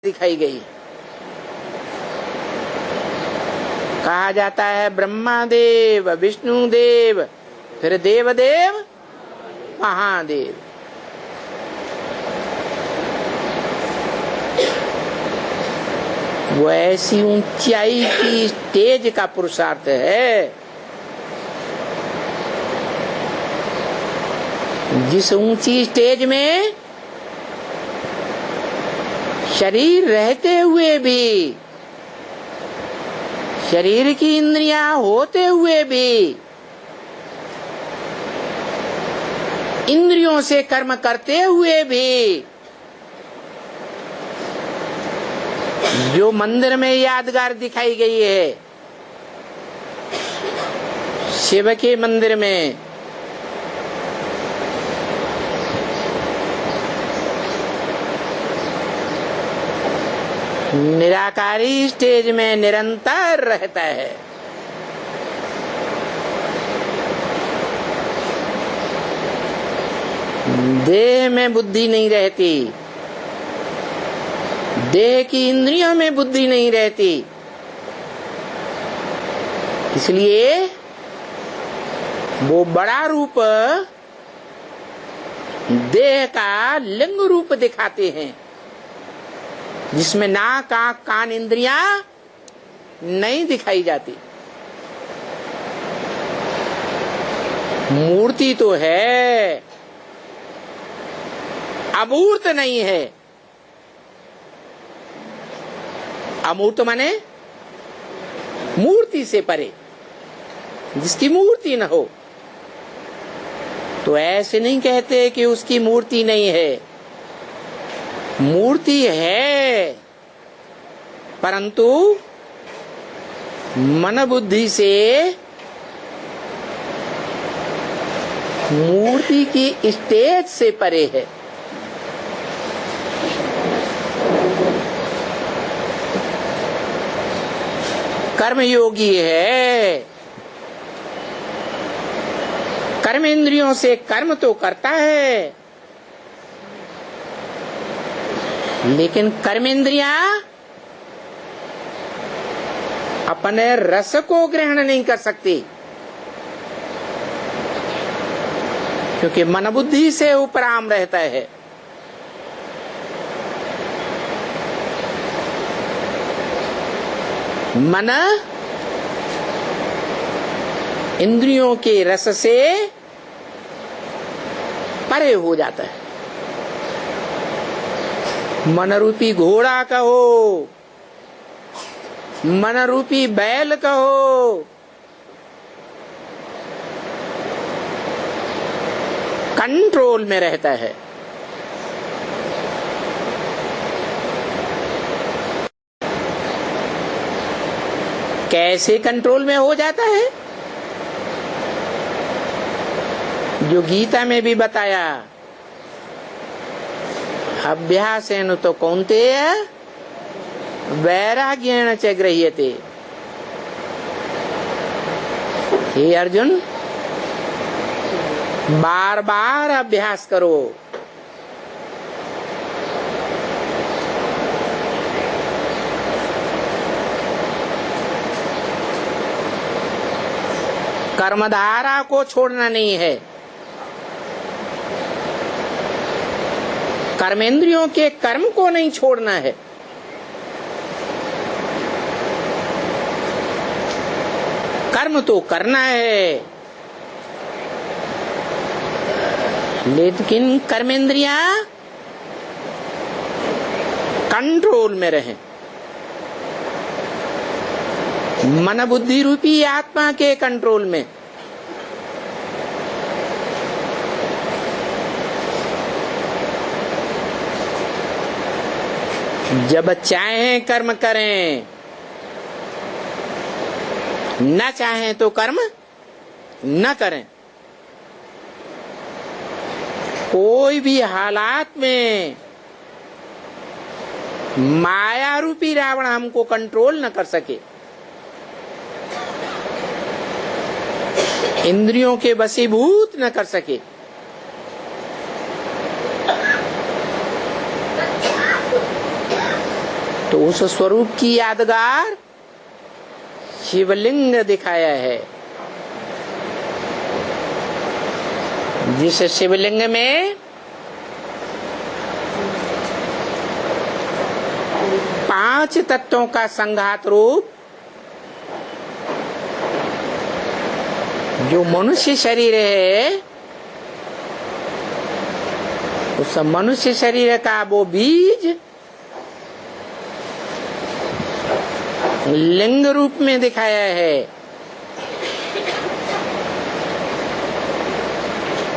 दिखाई गई। कहा जाता है ब्रह्मा देव, विष्णु देव, फिर देवदेव, महादेव। वो ऐसी ऊंचाई की स्टेज का पुरुषार्थ है जिस ऊंची स्टेज में शरीर रहते हुए भी, शरीर की इंद्रियां होते हुए भी, इंद्रियों से कर्म करते हुए भी, जो मंदिर में यादगार दिखाई गई है, शिव के मंदिर में निराकारी स्टेज में निरंतर रहता है। देह में बुद्धि नहीं रहती, देह की इंद्रियों में बुद्धि नहीं रहती, इसलिए वो बड़ा रूप देह का लिंग रूप दिखाते हैं जिसमें नाक, आंख, कान, इंद्रियां नहीं दिखाई जाती। मूर्ति तो है, अमूर्त नहीं है। अमूर्त माने मूर्ति से परे, जिसकी मूर्ति न हो। तो ऐसे नहीं कहते कि उसकी मूर्ति नहीं है, मूर्ति है, परंतु मन बुद्धि से मूर्ति की स्टेज से परे है। कर्मयोगी है, कर्म इंद्रियों से कर्म तो करता है, लेकिन कर्मेंद्रियां अपने रस को ग्रहण नहीं कर सकती, क्योंकि मन बुद्धि से उपराम रहता है। मन इंद्रियों के रस से परे हो जाता है। मन रूपी घोड़ा कहो, मन रूपी बैल कहो, कंट्रोल में रहता है। कैसे कंट्रोल में हो जाता है? जो गीता में भी बताया, अभ्यासेन तो कौन्तेय वैराग्येण च गृह्यते। हे अर्जुन, बार बार अभ्यास करो, कर्मधारा को छोड़ना नहीं है, कर्मेंद्रियों के कर्म को नहीं छोड़ना है। कर्म तो करना है, लेकिन कर्मेंद्रियां कंट्रोल में रहें। मन बुद्धि रूपी आत्मा के कंट्रोल में। जब चाहें कर्म करें, न चाहें तो कर्म न करें। कोई भी हालात में माया रूपी रावण हमको कंट्रोल न कर सके, इंद्रियों के वशीभूत न कर सके। तो उस स्वरूप की यादगार शिवलिंग दिखाया है, जिस शिवलिंग में 5 तत्वों का संघात रूप जो मनुष्य शरीर है, उस मनुष्य शरीर का वो बीज लिंग रूप में दिखाया है,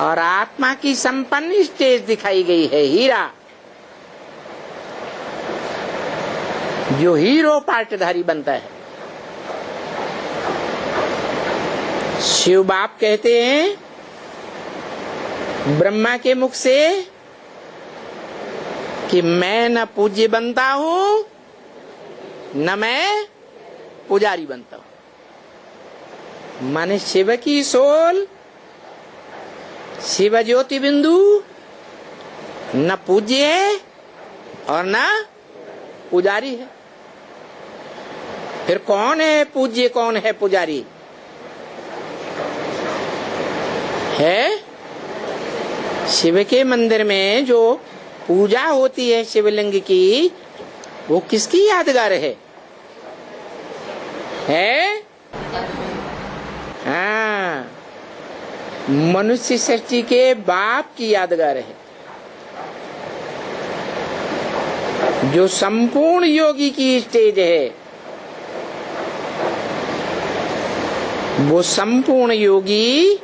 और आत्मा की संपन्न स्टेज दिखाई गई है हीरा, जो हीरो पार्टधारी बनता है। शिव बाप कहते हैं ब्रह्मा के मुख से कि मैं न पूज्य बनता हूं न मैं पुजारी बनता हूं। माने शिव की सोल, शिव ज्योति बिंदु न पूज्य है और न पुजारी है। फिर कौन है पूज्य, कौन है पुजारी? है शिव के मंदिर में जो पूजा होती है शिवलिंग की, वो किसकी यादगार है? हाँ, मनुष्य सृष्टि के बाप की यादगार है, जो संपूर्ण योगी की स्टेज है। वो संपूर्ण योगी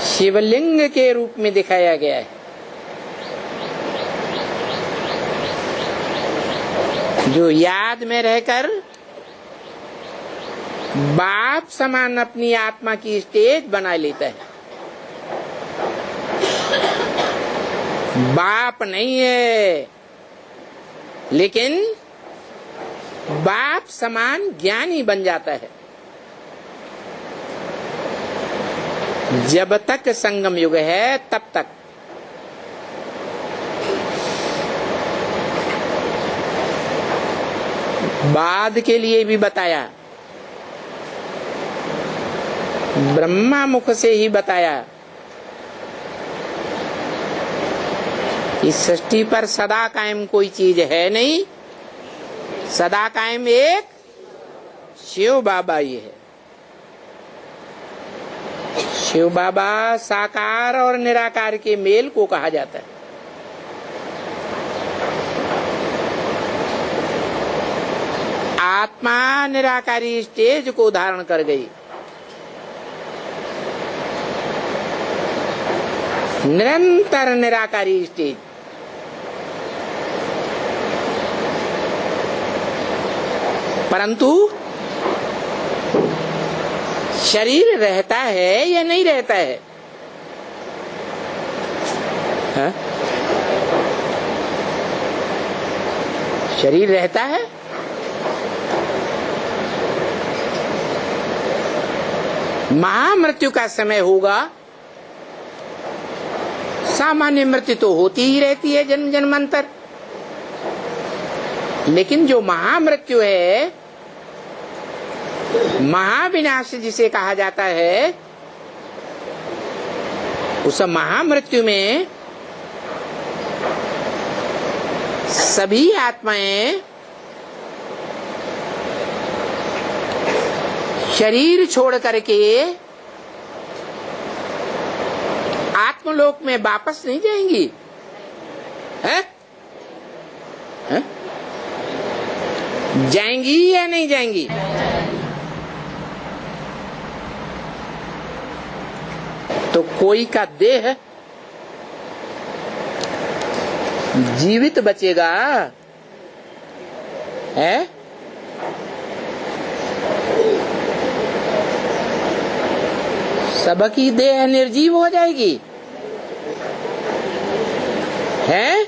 शिवलिंग के रूप में दिखाया गया है, जो याद में रहकर बाप समान अपनी आत्मा की स्टेज बना लेता है। बाप नहीं है, लेकिन बाप समान ज्ञानी बन जाता है। जब तक संगम युग है तब तक। बाद के लिए भी बताया, ब्रह्मा मुख से ही बताया कि सृष्टि पर सदा कायम कोई चीज है नहीं, सदा कायम एक शिव बाबा ही है। शिव बाबा साकार और निराकार के मेल को कहा जाता है। आत्मा निराकारी स्टेज को धारण कर गई, निरंतर निराकारी स्टेज। परंतु शरीर रहता है या नहीं रहता है? हा? शरीर रहता है। महामृत्यु का समय होगा। सामान्य मृत्यु तो होती ही रहती है जन्म जन्मांतर, लेकिन जो महामृत्यु है, महाविनाश जिसे कहा जाता है, उस महामृत्यु में सभी आत्माएं शरीर छोड़ करके आत्मलोक में वापस नहीं जाएंगी। है? है? जाएंगी या नहीं जाएंगी? तो कोई का देह जीवित बचेगा, है? सबकी देह निर्जीव हो जाएगी, है?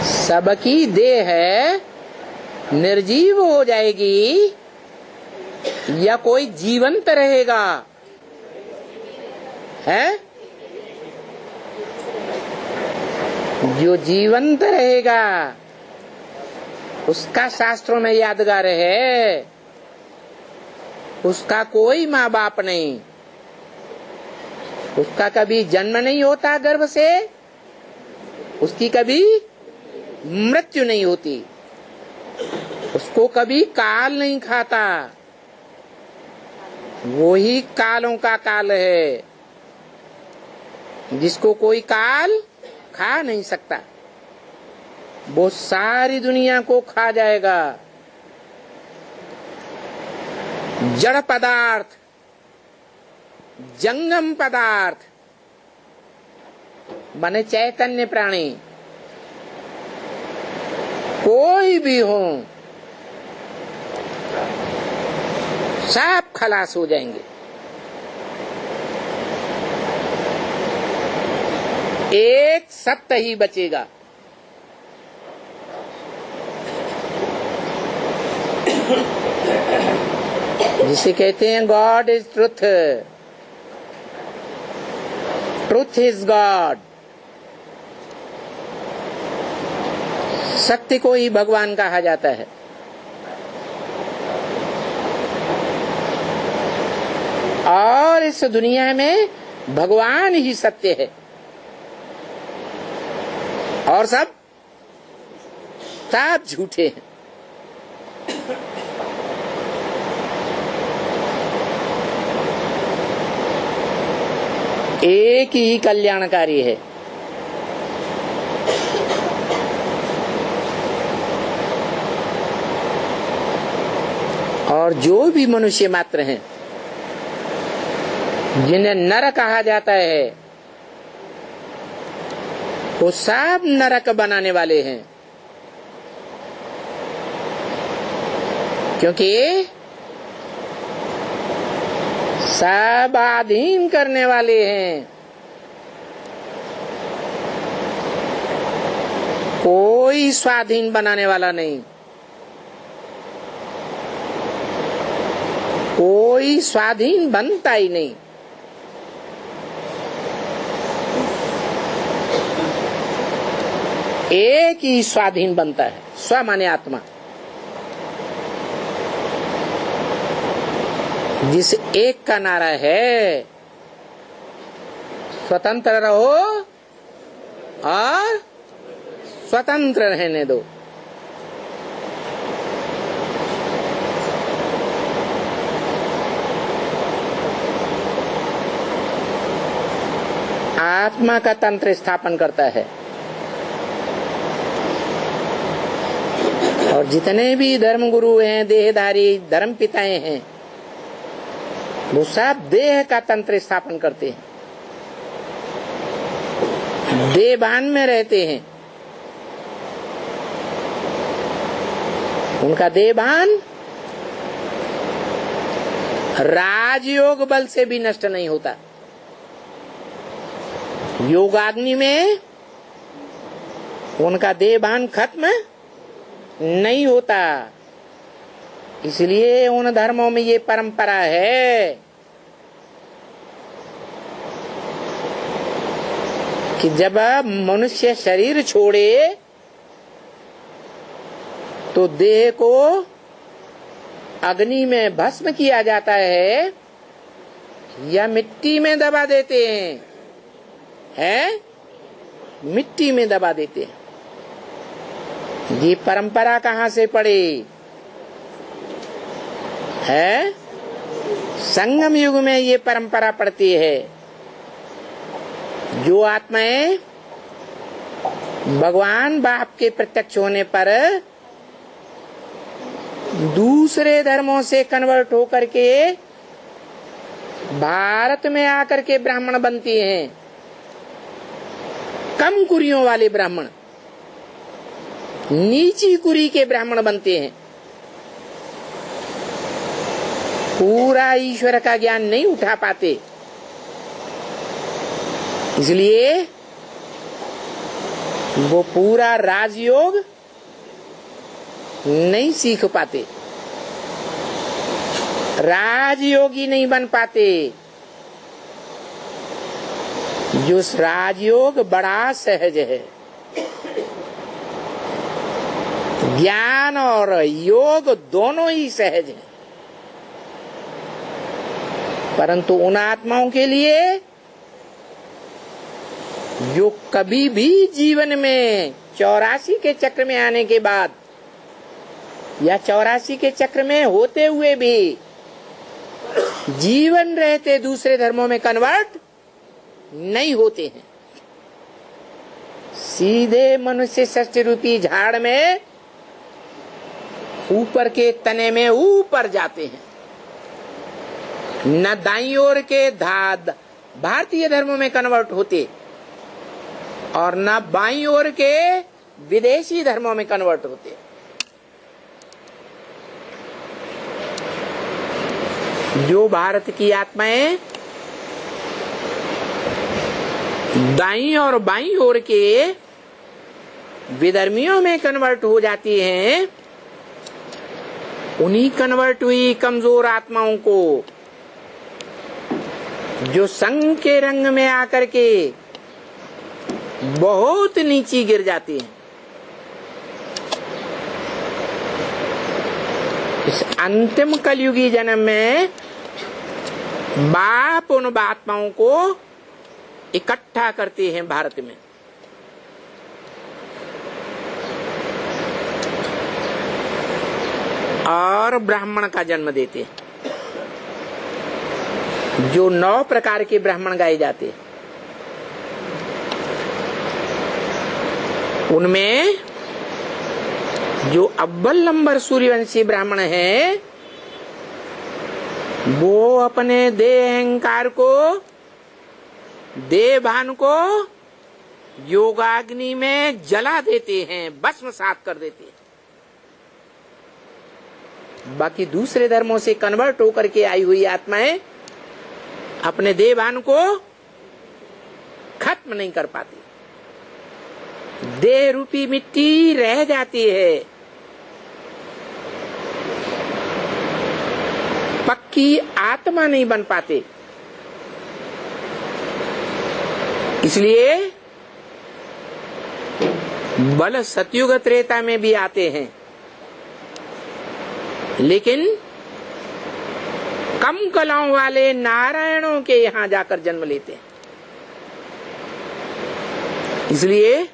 सबकी देह निर्जीव हो जाएगी या कोई जीवंत रहेगा? है? जो जीवंत रहेगा उसका शास्त्रों में यादगार है, उसका कोई माँ बाप नहीं, उसका कभी जन्म नहीं होता गर्भ से, उसकी कभी मृत्यु नहीं होती, उसको कभी काल नहीं खाता, वो ही कालों का काल है जिसको कोई काल खा नहीं सकता। वो सारी दुनिया को खा जाएगा। जड़ पदार्थ, जंगम पदार्थ बने चैतन्य प्राणी कोई भी हो, सब खलास हो जाएंगे। एक सत्य ही बचेगा। जिसे कहते हैं God is truth, truth is God. सत्य को ही भगवान कहा जाता है। और इस दुनिया में भगवान ही सत्य है और सब झूठे हैं। एक ही कल्याणकारी है। और जो भी मनुष्य मात्र हैं जिन्हें नर कहा जाता है वो सब नरक बनाने वाले हैं, क्योंकि सब अधीन करने वाले हैं। कोई स्वाधीन बनाने वाला नहीं, कोई स्वाधीन बनता ही नहीं। एक ही स्वाधीन बनता है, स्व माने आत्मा। जिस एक का नारा है स्वतंत्र रहो और स्वतंत्र रहने दो। आत्मा का तंत्र स्थापन करता है। और जितने भी धर्म गुरु हैं, देहधारी धर्म पिताएं हैं, वो सब देह का तंत्र स्थापन करते हैं, देहभान में रहते हैं। उनका देहभान राजयोग बल से भी नष्ट नहीं होता। योगाग्नि में उनका देहभान खत्म नहीं होता। इसलिए उन धर्मों में ये परंपरा है कि जब मनुष्य शरीर छोड़े तो देह को अग्नि में भस्म किया जाता है या मिट्टी में दबा देते हैं, मिट्टी में दबा देते हैं। ये परंपरा कहाँ से पड़ी है? संगम युग में ये परंपरा पड़ती है। जो आत्माएं भगवान बाप के प्रत्यक्ष होने पर दूसरे धर्मों से कन्वर्ट होकर के भारत में आकर के ब्राह्मण बनती हैं, कम कुरियों वाले ब्राह्मण, नीची कुरी के ब्राह्मण बनते हैं, पूरा ईश्वर का ज्ञान नहीं उठा पाते, इसलिए वो पूरा राजयोग नहीं सीख पाते, राजयोगी नहीं बन पाते। जो राजयोग बड़ा सहज है, ज्ञान और योग दोनों ही सहज हैं, परंतु उन आत्माओं के लिए जो कभी भी जीवन में 84 के चक्र में आने के बाद या 84 के चक्र में होते हुए भी जीवन रहते दूसरे धर्मों में कन्वर्ट नहीं होते हैं, सीधे मनुष्य सृष्टि रूपी झाड़ में ऊपर के तने में ऊपर जाते हैं। न दाईं ओर के भारतीय धर्मों में कन्वर्ट होते और न बाईं ओर के विदेशी धर्मों में कन्वर्ट होते। जो भारत की आत्माएं दाईं और बाईं ओर के विधर्मियों में कन्वर्ट हो जाती हैं, उन्हीं कन्वर्ट हुई कमजोर आत्माओं को जो संग के रंग में आकर के बहुत नीची गिर जाती हैं, इस अंतिम कलयुगी जन्म में बाप उन आत्माओं को इकट्ठा करते हैं भारत में। और ब्राह्मण का जन्म देते हैं, जो 9 प्रकार के ब्राह्मण गाए जाते हैं। उनमें जो अव्वल नंबर सूर्यवंशी ब्राह्मण है, वो अपने देह अहंकार को, देह भान को योगाग्नि में जला देते हैं, भस्मसात कर देते हैं। बाकी दूसरे धर्मों से कन्वर्ट होकर के आई हुई आत्माएं अपने देह भान को खत्म नहीं कर पाती, देह रूपी मिट्टी रह जाती है, पक्की आत्मा नहीं बन पाते। इसलिए बल सतयुग त्रेता में भी आते हैं, लेकिन कम कलाओं वाले नारायणों के यहां जाकर जन्म लेते हैं। इसलिए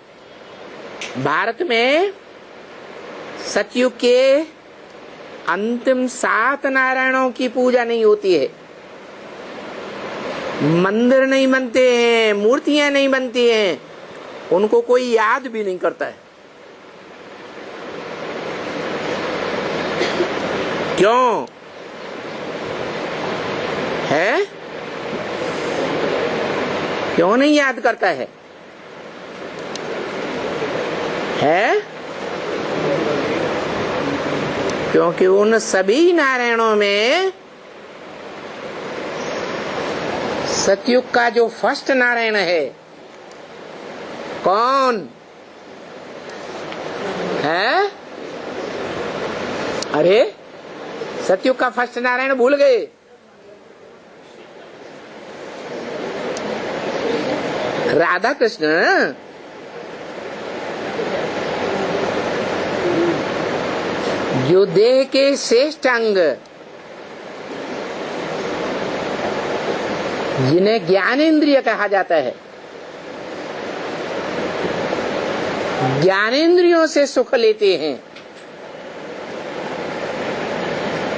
भारत में सतयुग के अंतिम 7 नारायणों की पूजा नहीं होती है, मंदिर नहीं बनते हैं, मूर्तियां नहीं बनती हैं, उनको कोई याद भी नहीं करता है। क्यों है? क्यों नहीं याद करता है? क्योंकि उन सभी नारायणों में सतयुग का जो फर्स्ट नारायण है, कौन है? अरे सतयुग का फर्स्ट नारायण भूल गए? राधा कृष्ण। जो देह के श्रेष्ठ अंग, जिन्हें ज्ञानेंद्रिय कहा जाता है, ज्ञानेंद्रियों से सुख लेते हैं,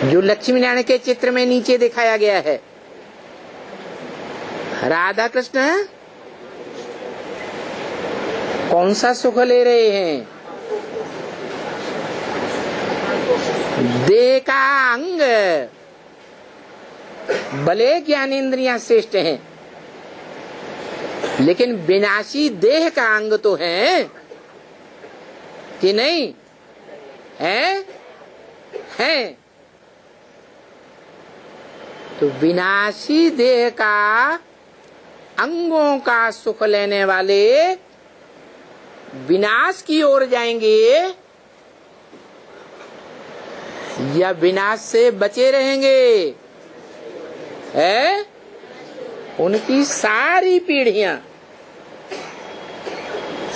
जो लक्ष्मी नारायण के चित्र में नीचे दिखाया गया है। राधा कृष्ण कौन सा सुख ले रहे हैं? देह का अंग। भले ज्ञानेंद्रियां श्रेष्ठ हैं, लेकिन विनाशी देह का अंग तो है कि नहीं है? तो विनाशी देह का अंगों का सुख लेने वाले विनाश की ओर जाएंगे या विनाश से बचे रहेंगे? उनकी सारी पीढ़ियां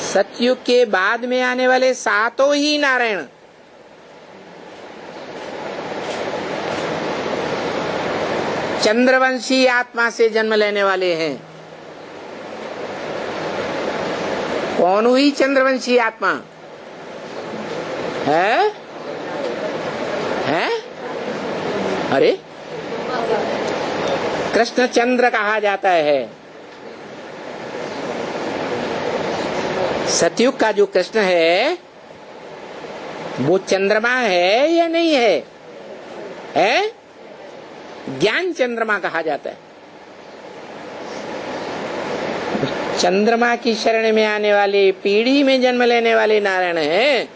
सतयुग के बाद में आने वाले 7 ही नारायण चंद्रवंशी आत्मा से जन्म लेने वाले हैं। कौन हुई चंद्रवंशी आत्मा? है अरे कृष्ण चंद्र कहा जाता है। सतयुग का जो कृष्ण है वो चंद्रमा है या नहीं है? ज्ञान चंद्रमा कहा जाता है। चंद्रमा की शरण में आने वाले, पीढ़ी में जन्म लेने वाले नारायण हैं,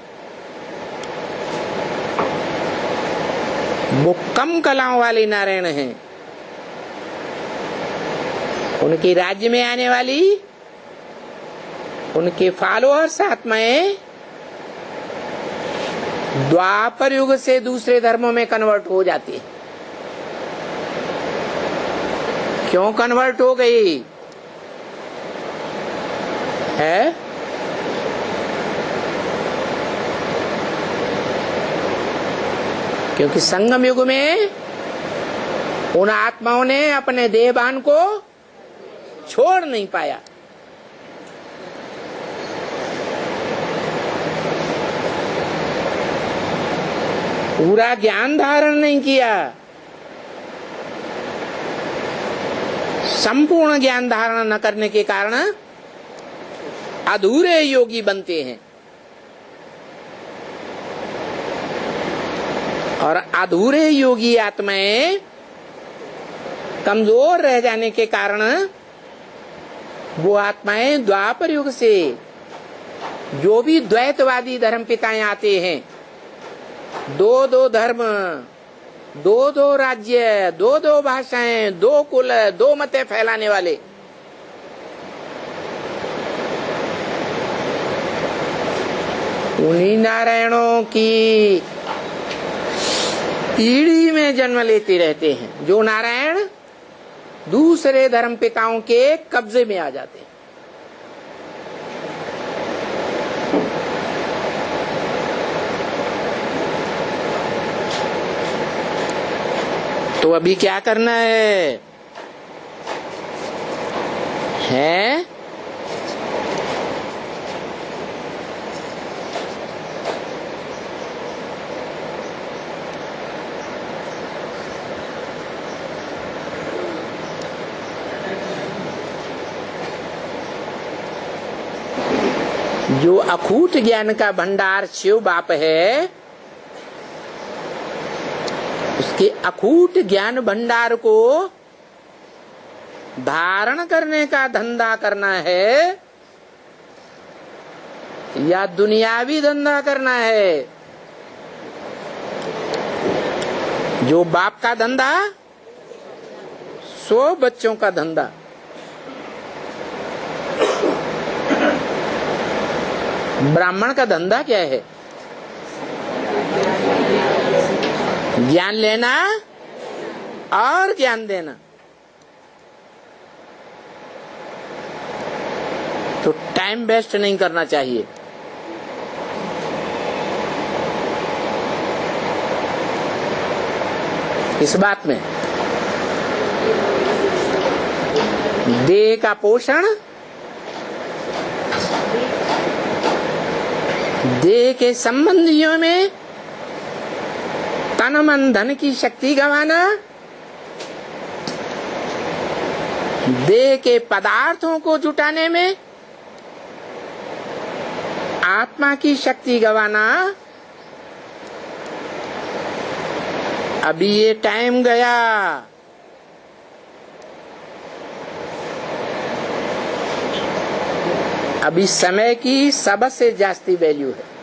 वो कम कलाओं वाले नारायण हैं। उनके राज्य में आने वाली उनके फॉलोअर्स आत्माएं द्वापर युग से दूसरे धर्मों में कन्वर्ट हो जाती है। क्यों कन्वर्ट हो गई है? क्योंकि संगम युग में उन आत्माओं ने अपने देहभान को छोड़ नहीं पाया। पूरा ज्ञान धारण नहीं किया। संपूर्ण ज्ञान धारण न करने के कारण अधूरे योगी बनते हैं, और अधूरे योगी आत्माएं कमजोर रह जाने के कारण वो आत्माएं द्वापर युग से जो भी द्वैतवादी धर्म पिताएं आते हैं, दो दो धर्म, दो दो राज्य, दो दो भाषाएं, दो कुल, दो मतें फैलाने वाले, उन्हीं नारायणों की पीढ़ी में जन्म लेते रहते हैं, जो नारायण दूसरे धर्म पिताओं के कब्जे में आ जाते हैं। तो अभी क्या करना है? जो अखूट ज्ञान का भंडार शिव बाप है, उसके अखूट ज्ञान भंडार को धारण करने का धंधा करना है या दुनियावी धंधा करना है? जो बाप का धंधा, 100 बच्चों का धंधा। ब्राह्मण का धंधा क्या है? ज्ञान लेना और ज्ञान देना। तो टाइम वेस्ट नहीं करना चाहिए। इस बात में देह का पोषण, देह के संबंधियों में तन मन धन की शक्ति गंवाना, देह के पदार्थों को जुटाने में आत्मा की शक्ति गंवाना, अभी ये टाइम गया। अभी समय की सबसे जास्ती वैल्यू है।